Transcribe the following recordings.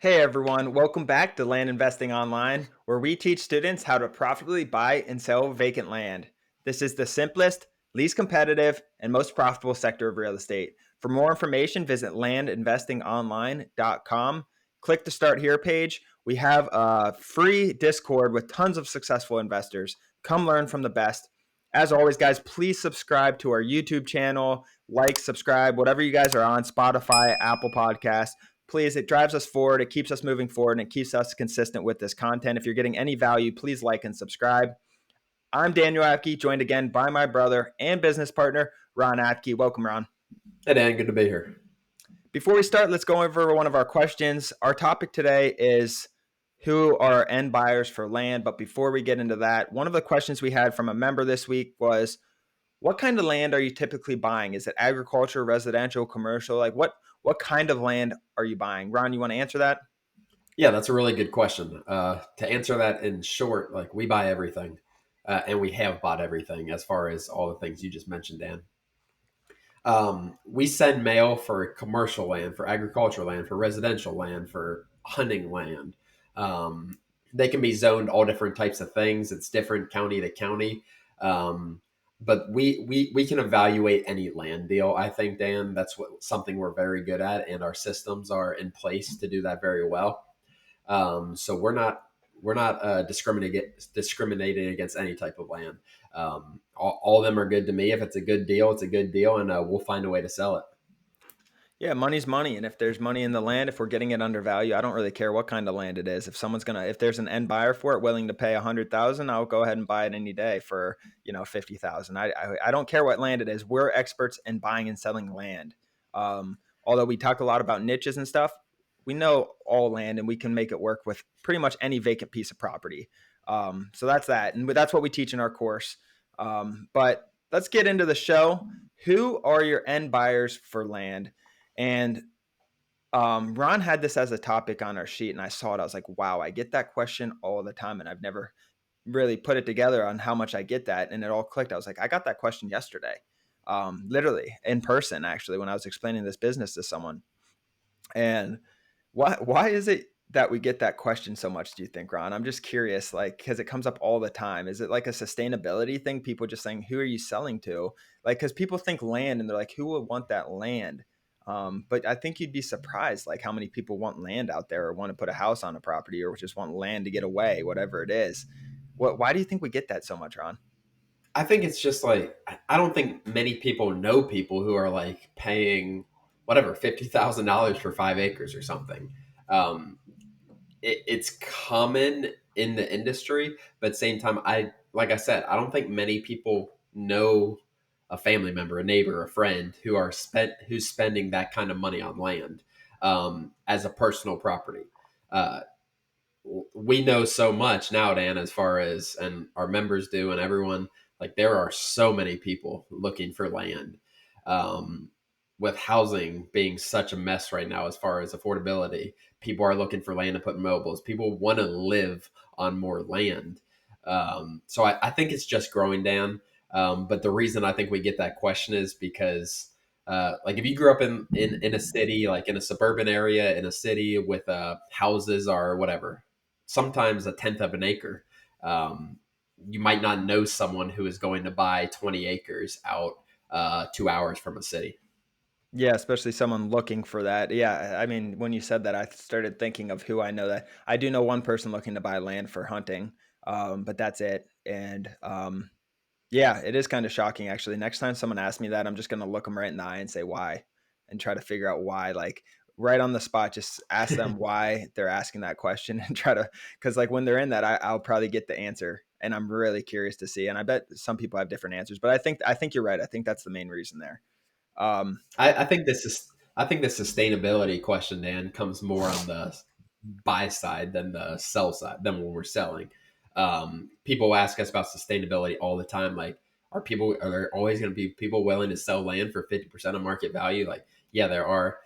Hey everyone, welcome back to Land Investing Online, where we teach students how to profitably buy and sell vacant land. This is the simplest, least competitive, and most profitable sector of real estate. For more information, visit landinvestingonline.com. Click the Start Here page. We have a free Discord with tons of successful investors. Come learn from the best. As always, guys, please subscribe to our YouTube channel, subscribe, whatever you guys are on, Spotify, Apple Podcasts. Please, it drives us forward. It keeps us moving forward and it keeps us consistent with this content. If you're getting any value, please like and subscribe. I'm Daniel Apke, joined again by my brother and business partner, Ron Apke. Welcome, Ron. Hey, Dan, good to be here. Before we start, let's go over one of our questions. Our topic today is who are end buyers for land. But before we get into that, one of the questions we had from a member this week was, what kind of land are you typically buying? Is it agriculture, residential, commercial? Like what kind of land are you buying? Ron, you want to answer that? Yeah, that's a really good question. To answer that in short, like we buy everything, and we have bought everything as far as all the things you just mentioned, Dan. We send mail for commercial land, for agricultural land, for residential land, for hunting land. They can be zoned all different types of things. It's different county to county. Um, but we can evaluate any land deal. I think, Dan, that's something we're very good at, and our systems are in place to do that very well. So we're not discriminating against any type of land. All of them are good to me. If it's a good deal, it's a good deal, and we'll find a way to sell it. Yeah, money's money, and if there's money in the land, if we're getting it under value, I don't really care what kind of land it is. If there's an end buyer for it, willing to pay 100,000, I'll go ahead and buy it any day for 50,000. I don't care what land it is. We're experts in buying and selling land. Although we talk a lot about niches and stuff, we know all land, and we can make it work with pretty much any vacant piece of property. So that's that, and that's what we teach in our course. But let's get into the show. Who are your end buyers for land? And Ron had this as a topic on our sheet, and I saw it. I was like, wow, I get that question all the time, and I've never really put it together on how much I get that. And it all clicked. I was like, I got that question yesterday, literally in person, actually, when I was explaining this business to someone. And why is it that we get that question so much, do you think, Ron? I'm just curious, like, because it comes up all the time. Is it like a sustainability thing? People just saying, who are you selling to? Like, because people think land and they're like, who would want that land? But I think you'd be surprised, like, how many people want land out there or want to put a house on a property or just want land to get away, whatever it is. Why do you think we get that so much, Ron? I think it's just like I don't think many people know people who are like paying whatever $50,000 for 5 acres or something. Um, it's common in the industry, but at the same time, like I said, I don't think many people know a family member, a neighbor, a friend who's spending that kind of money on land as a personal property. Uh, we know so much now, Dan, as far as and our members do, and everyone, like there are so many people looking for land. Um, with housing being such a mess right now as far as affordability, people are looking for land to put mobiles. People want to live on more land. So I think it's just growing, Dan. But the reason I think we get that question is because like if you grew up in a city, like in a suburban area, in a city with houses or whatever, sometimes a tenth of an acre, um, you might not know someone who is going to buy 20 acres out 2 hours from a city. Yeah, especially someone looking for that. Yeah, I mean, when you said that, I started thinking of who I know that I do know one person looking to buy land for hunting, but that's it. And yeah, it is kind of shocking actually. Next time someone asks me that, I'm just gonna look them right in the eye and say why, and try to figure out why. Like right on the spot, just ask them why they're asking that question and try to, because like when they're in that, I'll probably get the answer, and I'm really curious to see. And I bet some people have different answers, but I think you're right. I think that's the main reason there. Um, I think the sustainability question, Dan, comes more on the buy side than the sell side than when we're selling. People ask us about sustainability all the time. Like, are there always going to be people willing to sell land for 50% of market value? Like, yeah, there are.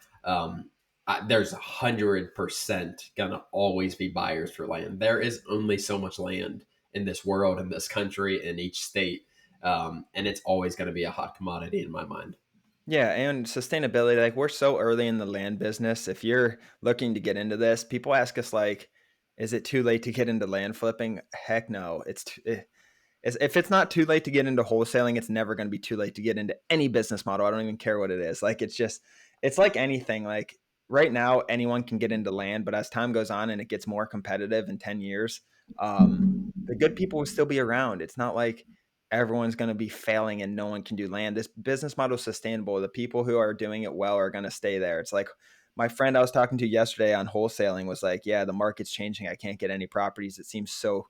There's 100% gonna always be buyers for land. There is only so much land in this world, in this country, in each state, and it's always going to be a hot commodity in my mind. Yeah, and sustainability, like we're so early in the land business. If you're looking to get into this, people ask us like, is it too late to get into land flipping? Heck no. If it's not too late to get into wholesaling, it's never going to be too late to get into any business model. I don't even care what it is. Like it's like anything. Like right now, anyone can get into land, but as time goes on and it gets more competitive in 10 years, the good people will still be around. It's not like everyone's going to be failing and no one can do land. This business model is sustainable. The people who are doing it well are going to stay there. It's like my friend I was talking to yesterday on wholesaling was like, yeah, the market's changing. I can't get any properties. It seems so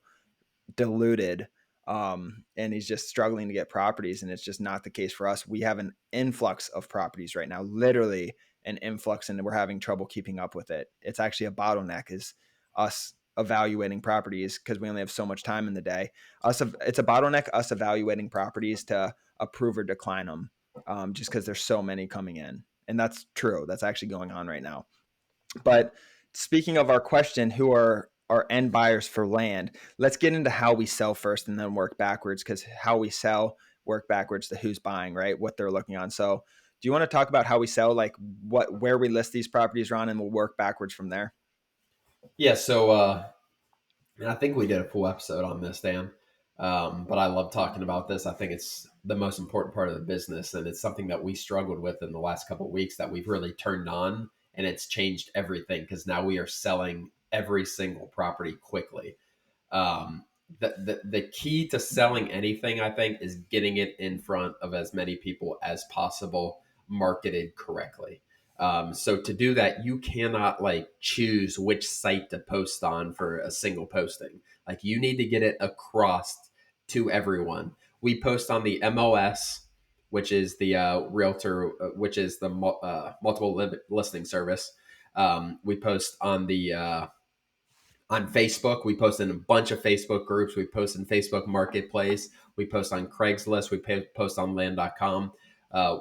diluted, and he's just struggling to get properties, and it's just not the case for us. We have an influx of properties right now, literally an influx, and we're having trouble keeping up with it. It's actually a bottleneck is us evaluating properties because we only have so much time in the day. It's a bottleneck us evaluating properties to approve or decline them, just because there's so many coming in, and that's true. That's actually going on right now. But speaking of our question, who are our end buyers for land? Let's get into how we sell first and then work backwards, because how we sell work backwards to who's buying, right? What they're looking on. So do you want to talk about how we sell, like where we list these properties, Ron, and we'll work backwards from there? Yeah, so and I think we did a full episode on this, Dan. But I love talking about this. I think it's the most important part of the business, and it's something that we struggled with in the last couple of weeks that we've really turned on, and it's changed everything because now we are selling every single property quickly. Um, the key to selling anything, I think, is getting it in front of as many people as possible, marketed correctly. So to do that, you cannot like choose which site to post on for a single posting. Like you need to get it across to everyone. We post on the MLS, which is the realtor, which is the multiple listing service. We post on Facebook. We post in a bunch of Facebook groups. We post in Facebook Marketplace. We post on Craigslist. We post on land.com.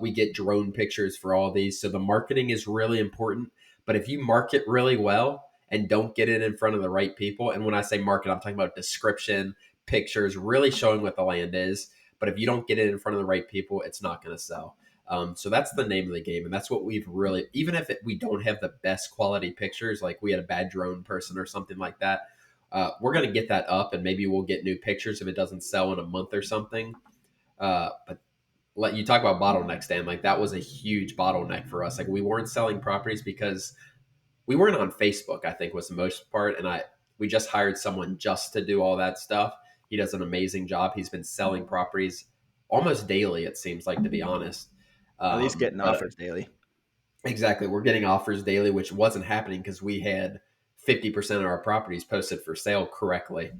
We get drone pictures for all these. So the marketing is really important. But if you market really well and don't get it in front of the right people, and when I say market, I'm talking about description, pictures, really showing what the land is. But if you don't get it in front of the right people, it's not going to sell. So that's the name of the game, and that's what we've really. Even if we don't have the best quality pictures, like we had a bad drone person or something like that, we're going to get that up, and maybe we'll get new pictures if it doesn't sell in a month or something. But let you talk about bottlenecks, Dan. Like that was a huge bottleneck for us. Like we weren't selling properties because we weren't on Facebook. I think was the most part, and we just hired someone just to do all that stuff. He does an amazing job. He's been selling properties almost daily. It seems like, to be honest. At least getting But offers daily. exactly, we're getting offers daily, which wasn't happening because we had 50% of our properties posted for sale correctly.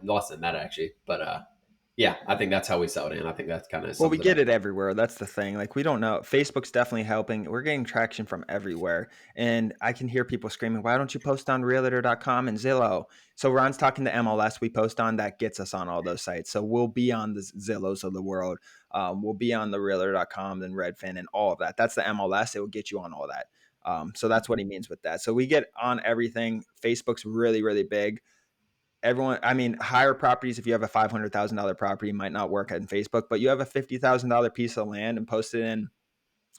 Less than that actually, but yeah, I think that's how we sell it in. I think that kind of Well, we sums it get up. it everywhere. That's the thing. Like we don't know. Facebook's definitely helping. We're getting traction from everywhere. And I can hear people screaming, "Why don't you post on realtor.com and Zillow?" So Ron's talking to MLS we post on that gets us on all those sites. So we'll be on the Zillows of the world. We'll be on the realtor.com and Redfin and all of that. That's the MLS. It will get you on all that. So that's what he means with that. So we get on everything. Facebook's really, really big. Everyone, I mean, higher properties, if you have a $500,000 property, might not work on Facebook, but you have a $50,000 piece of land and post it in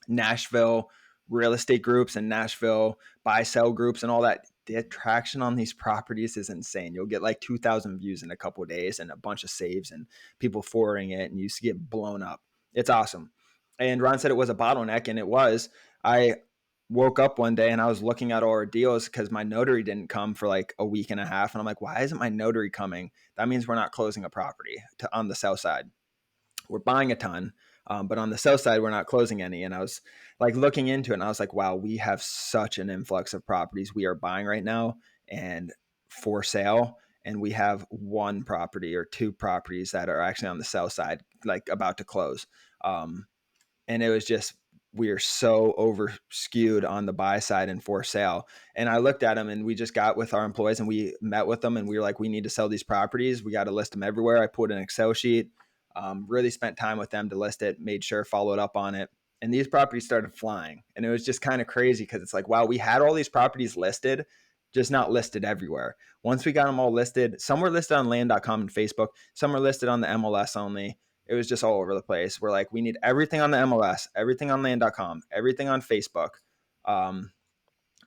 Nashville real estate groups and Nashville buy sell groups and all that. The attraction on these properties is insane. You'll get like 2,000 views in a couple of days and a bunch of saves and people forwarding it, and you see it blown up. It's awesome. And Ron said it was a bottleneck, and it was. I woke up one day and I was looking at all our deals because my notary didn't come for like a week and a half. And I'm like, why isn't my notary coming? That means we're not closing a property on the sell side. We're buying a ton, but on the sell side, we're not closing any. And I was like looking into it, and I was like, wow, we have such an influx of properties we are buying right now and for sale. And we have one property or two properties that are actually on the sell side, like about to close. And it was just we are so over skewed on the buy side and for sale. And I looked at them, and we just got with our employees and we met with them, and we were like, we need to sell these properties. We got to list them everywhere. I put an Excel sheet, really spent time with them to list it, made sure, followed up on it. And these properties started flying. And it was just kind of crazy because it's like, wow, we had all these properties listed, just not listed everywhere. Once we got them all listed, some were listed on land.com and Facebook, some were listed on the MLS only. it was just all over the place. We're like, we need everything on the MLS, everything on land.com, everything on Facebook. Um,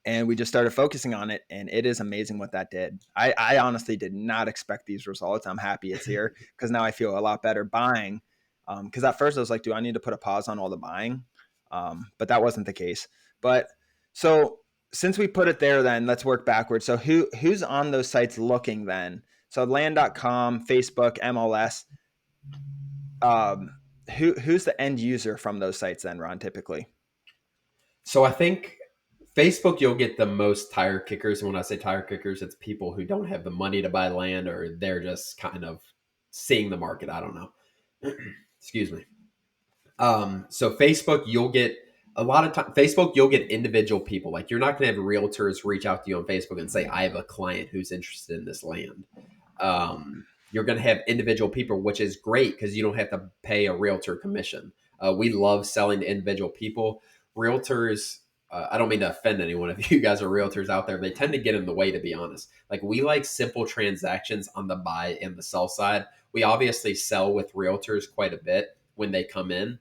and we just started focusing on it, and it is amazing what that did. I honestly did not expect these results. I'm happy it's here because now I feel a lot better buying. Because at first I was like, do I need to put a pause on all the buying? But that wasn't the case. But so since we put it there, then let's work backwards. So who's on those sites looking then? So land.com, Facebook, MLS. Um, who's the end user from those sites then, Ron, typically? So I think Facebook, you'll get the most tire kickers. And when I say tire kickers, it's people who don't have the money to buy land or they're just kind of seeing the market. I don't know. Excuse me. So Facebook, you'll get a lot of time. Facebook, you'll get individual people. Like you're not going to have realtors reach out to you on Facebook and say, "I have a client who's interested in this land." You're going to have individual people, which is great because you don't have to pay a realtor commission. We love selling to individual people. Realtors, I don't mean to offend anyone if you guys are realtors out there, they tend to get in the way, to be honest. Like we like simple transactions on the buy and the sell side. We obviously sell with realtors quite a bit when they come in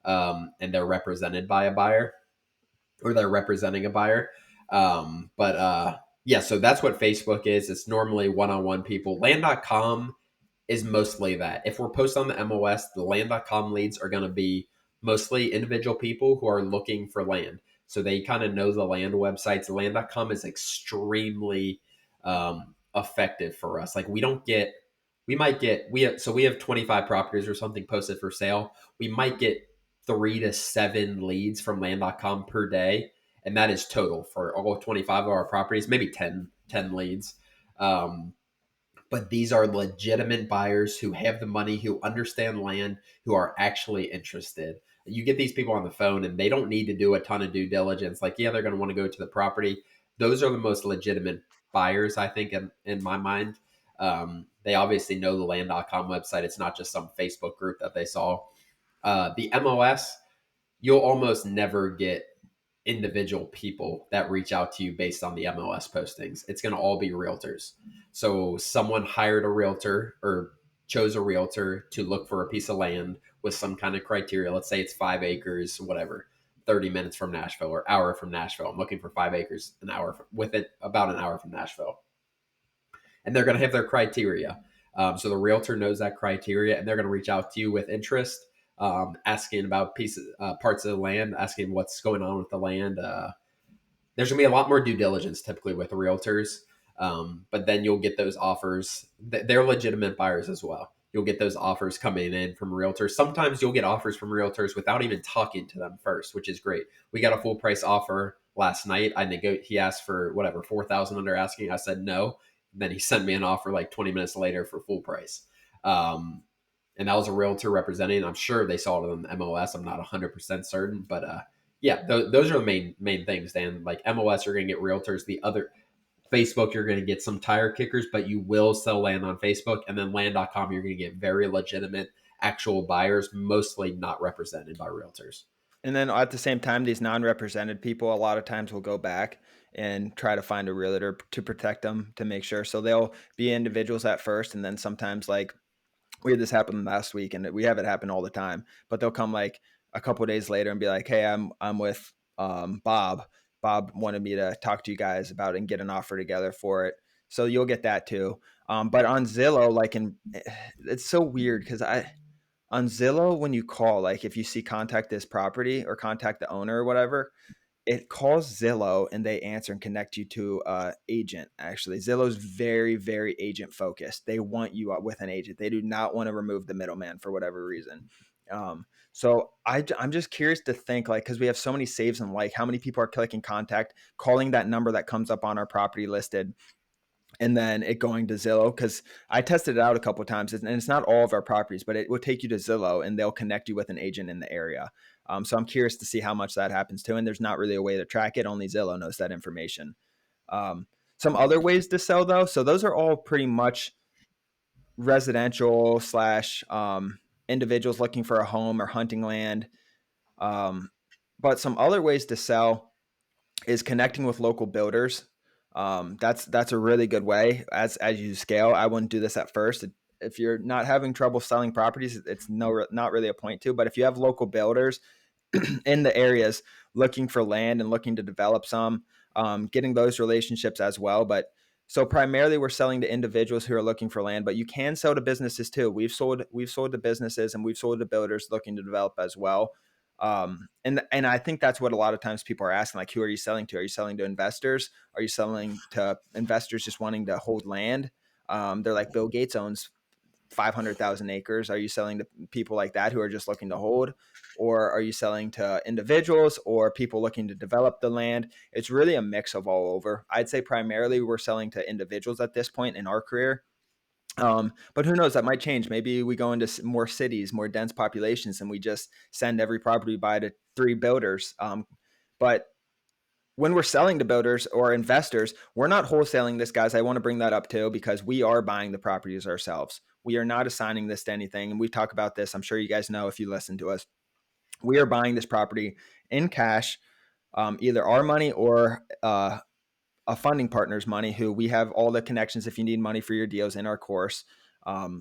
and they're represented by a buyer or they're representing a buyer. But yeah, so that's what Facebook is. It's normally one on one people. Land.com is mostly that. If we're posted on the MLS, the land.com leads are going to be mostly individual people who are looking for land. So they kind of know the land websites. Land.com is extremely effective for us. Like we don't get, we might get, we have 25 properties or something posted for sale. We might get 3 to 7 leads from land.com per day. And that is total for all 25 of our properties, maybe 10 leads. Um, but these are legitimate buyers who have the money, who understand land, who are actually interested. You get these people on the phone and they don't need to do a ton of due diligence. Like, yeah, they're going to want to go to the property. Those are the most legitimate buyers, I think, in my mind. They obviously know the land.com website. It's not just some Facebook group that they saw. The MLS, you'll almost never get individual people that reach out to you based on the MLS postings. It's going to all be realtors. So someone hired a realtor or chose a realtor to look for a piece of land with some kind of criteria. Let's say it's 5 acres, whatever, 30 minutes from Nashville or hour from Nashville. I'm looking for 5 acres, an hour with it about an hour from Nashville, and they're going to have their criteria. So the realtor knows that criteria, and they're going to reach out to you with interest, asking about pieces, parts of the land, asking what's going on with the land. There's going to be a lot more due diligence typically with realtors, but then you'll get those offers. They're legitimate buyers as well. You'll get those offers coming in from realtors. Sometimes you'll get offers from realtors without even talking to them first, which is great. We got a full price offer last night. He asked for whatever 4,000 under asking. I said no. Then he sent me an offer like 20 minutes later for full price. Um, and that was a realtor representing. I'm sure they saw it on the MLS. I'm not 100% certain, but yeah, those are the main things, Dan. Like MLS, you're going to get realtors. The other Facebook, you're going to get some tire kickers, but you will sell land on Facebook. And then land.com, you're going to get very legitimate actual buyers, mostly not represented by realtors. And then at the same time, these non-represented people a lot of times will go back and try to find a realtor to protect them to make sure. So they'll be individuals at first, and then sometimes like we had this happen last week, and we have it happen all the time. But they'll come like a couple of days later and be like, "Hey, I'm with Bob. Bob wanted me to talk to you guys about it and get an offer together for it." So you'll get that too. But on Zillow, it's so weird because I on Zillow, when you call, like if you see contact this property or contact the owner or whatever, it calls Zillow and they answer and connect you to agent. Actually, Zillow's very, very agent focused. They want you with an agent. They do not want to remove the middleman for whatever reason. I'm just curious to think like, because we have so many saves and like how many people are clicking contact, calling that number that comes up on our property listed, and then it going to Zillow, because I tested it out a couple of times, and it's not all of our properties, but it will take you to Zillow and they'll connect you with an agent in the area. So I'm curious to see how much that happens too. And there's not really a way to track it. Only Zillow knows that information. Um, some other ways to sell though. So those are all pretty much residential slash individuals looking for a home or hunting land. Um, but some other ways to sell is connecting with local builders. That's a really good way as you scale. I wouldn't do this at first. if you're not having trouble selling properties, it's not really a point to. But if you have local builders in the areas looking for land and looking to develop some, getting those relationships as well. But so primarily we're selling to individuals who are looking for land, but you can sell to businesses too. We've sold to businesses and we've sold to builders looking to develop as well. And I think that's what a lot of times people are asking, like, who are you selling to? Are you selling to investors? Are you selling to investors just wanting to hold land? They're like, Bill Gates owns 500,000 acres. Are you selling to people like that who are just looking to hold? Or are you selling to individuals or people looking to develop the land? It's really a mix of all over. I'd say primarily we're selling to individuals at this point in our career. But who knows? That might change. Maybe we go into more cities, more dense populations, and we just send every property we buy to 3 builders. But when we're selling to builders or investors, we're not wholesaling this, guys. I want to bring that up too, because we are buying the properties ourselves. We are not assigning this to anything. And we talk about this. I'm sure you guys know if you listen to us. We are buying this property in cash, either our money or a funding partner's money, who we have all the connections if you need money for your deals in our course.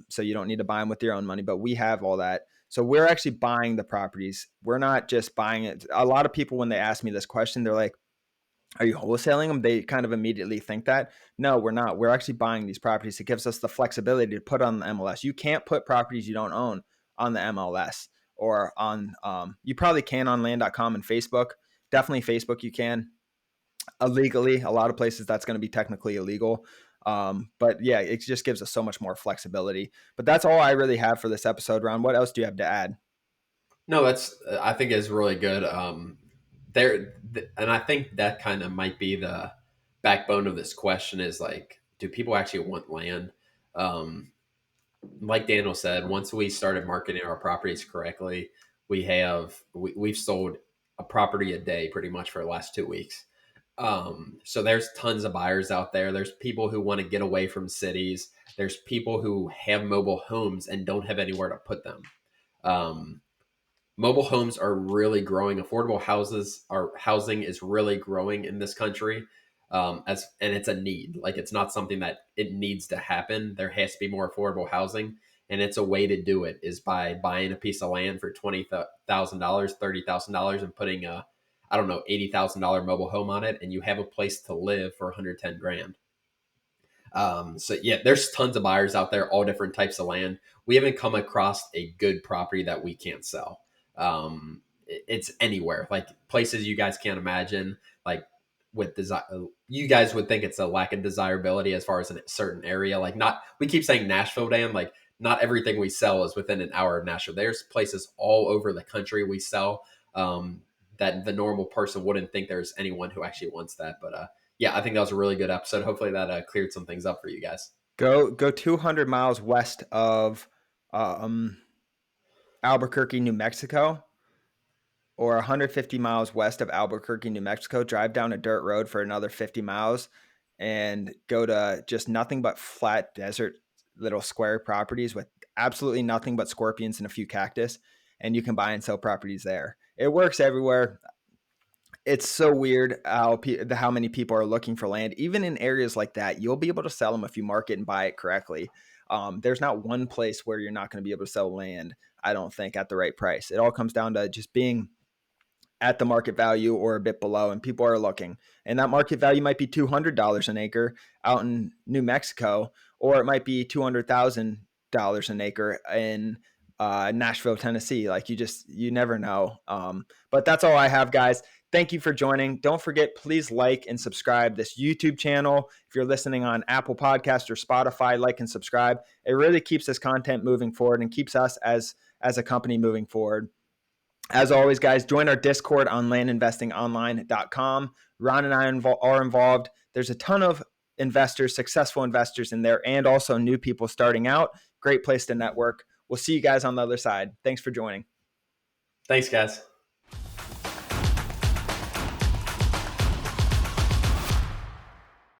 So you don't need to buy them with your own money, but we have all that. So we're actually buying the properties. We're not just buying it. A lot of people, when they ask me this question, they're like, are you wholesaling them? They kind of immediately think that. No, we're not. We're actually buying these properties. It gives us the flexibility to put on the MLS. You can't put properties you don't own on the MLS or on, you probably can on land.com and Facebook. Definitely Facebook you can. Illegally, a lot of places that's going to be technically illegal. But yeah, it just gives us so much more flexibility. But that's all I really have for this episode, Ron. What else do you have to add? No, that's I think is really good. And I think that kind of might be the backbone of this question is like, do people actually want land? Um, like Daniel said, once we started marketing our properties correctly, we've sold a property a day pretty much for the last 2 weeks. So there's tons of buyers out there. There's people who want to get away from cities. There's people who have mobile homes and don't have anywhere to put them. Um, Mobile homes are really growing. Affordable houses are housing is really growing in this country. As and it's a need. Like it's not something that it needs to happen. There has to be more affordable housing, and it's a way to do it is by buying a piece of land for $20,000, $30,000, and putting a, I don't know, $80,000 mobile home on it, and you have a place to live for 110 grand. So yeah, there's tons of buyers out there, all different types of land. We haven't come across a good property that we can't sell. It's anywhere, like places you guys can't imagine. Like with desire, you guys would think it's a lack of desirability as far as a certain area. Like not, we keep saying Nashville, Dan. Like not everything we sell is within an hour of Nashville. There's places all over the country we sell that the normal person wouldn't think there's anyone who actually wants that. But yeah, I think that was a really good episode. Hopefully that cleared some things up for you guys. Go 200 miles west of um, Albuquerque, New Mexico, or 150 miles west of Albuquerque, New Mexico. Drive down a dirt road for another 50 miles and go to just nothing but flat desert, little square properties with absolutely nothing but scorpions and a few cactus. And you can buy and sell properties there. It works everywhere. It's so weird how many people are looking for land. Even in areas like that, you'll be able to sell them if you market and buy it correctly. There's not one place where you're not going to be able to sell land, I don't think, at the right price. It all comes down to just being at the market value or a bit below, and people are looking. And that market value might be $200 an acre out in New Mexico, or it might be $200,000 an acre in Nashville, Tennessee. Like you never know. But that's all I have, guys. Thank you for joining. Don't forget, please like and subscribe this YouTube channel. If you're listening on Apple Podcast or Spotify, like and subscribe. It really keeps this content moving forward and keeps us as a company moving forward. As always, guys, join our Discord on landinvestingonline.com. Ron and I are involved. There's a ton of investors, successful investors in there, and also new people starting out. Great place to network. We'll see you guys on the other side. Thanks for joining. Thanks, guys.